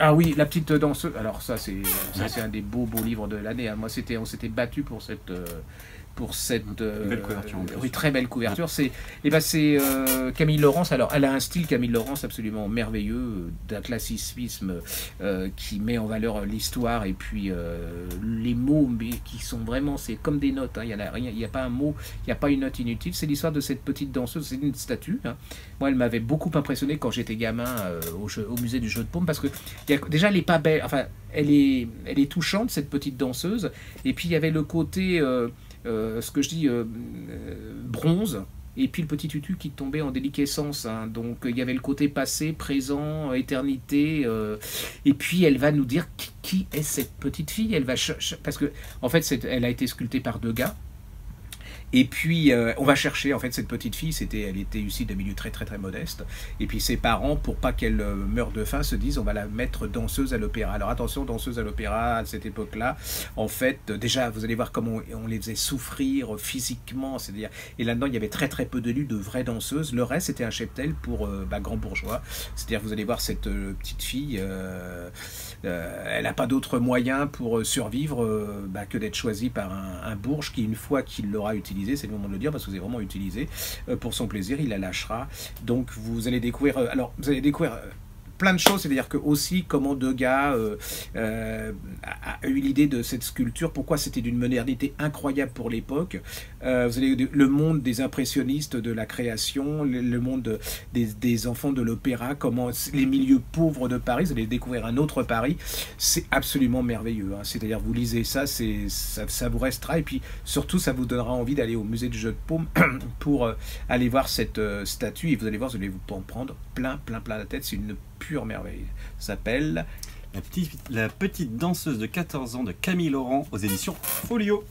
Ah oui, la petite danseuse. Alors ça c'est un des beaux livres de l'année, hein. Moi on s'était battu pour cette belle couverture en plus. oui, très belle couverture. C'est Camille Laurence. Alors elle a un style, Camille Laurence, absolument merveilleux, d'un classicisme qui met en valeur l'histoire et puis les mots, mais qui sont vraiment, c'est comme des notes, hein. Il y a rien, il n'y a pas un mot, il n'y a pas une note inutile. C'est l'histoire de cette petite danseuse. C'est une statue, hein. Moi elle m'avait beaucoup impressionné quand j'étais gamin au musée du jeu de paume, parce que déjà elle est pas belle, enfin elle est touchante, cette petite danseuse, et puis il y avait le côté ce que je dis, bronze, et puis le petit tutu qui tombait en déliquescence, hein. Donc il y avait le côté passé, présent, éternité, et puis elle va nous dire qui est cette petite fille. Elle va parce que en fait elle a été sculptée par Degas. Et puis on va chercher en fait cette petite fille. Elle était issue d'un milieu très très très modeste. Et puis ses parents, pour pas qu'elle meure de faim, se disent on va la mettre danseuse à l'opéra. Alors attention, danseuse à l'opéra à cette époque-là, en fait, déjà vous allez voir comment on les faisait souffrir physiquement. C'est-à-dire, et là-dedans il y avait très très peu de vraies danseuses. Le reste c'était un cheptel pour grands bourgeois. C'est-à-dire vous allez voir cette petite fille. Elle n'a pas d'autre moyen pour survivre que d'être choisie par un bourge qui, une fois qu'il l'aura utilisé, c'est le moment de le dire parce que c'est vraiment utilisé pour son plaisir, il la lâchera. Donc vous allez découvrir, plein de choses, c'est-à-dire que aussi comment Degas a eu l'idée de cette sculpture, pourquoi c'était d'une modernité incroyable pour l'époque. Vous avez le monde des impressionnistes de la création, le monde des enfants de l'opéra, comment les milieux pauvres de Paris, vous allez découvrir un autre Paris, c'est absolument merveilleux, hein. C'est-à-dire vous lisez ça, ça vous restera, et puis surtout ça vous donnera envie d'aller au musée du jeu de paume pour aller voir cette statue, et vous allez voir, vous allez vous en prendre plein la tête. C'est une pure merveille. Ça s'appelle La petite danseuse de 14 ans de Camille Laurent aux éditions Folio.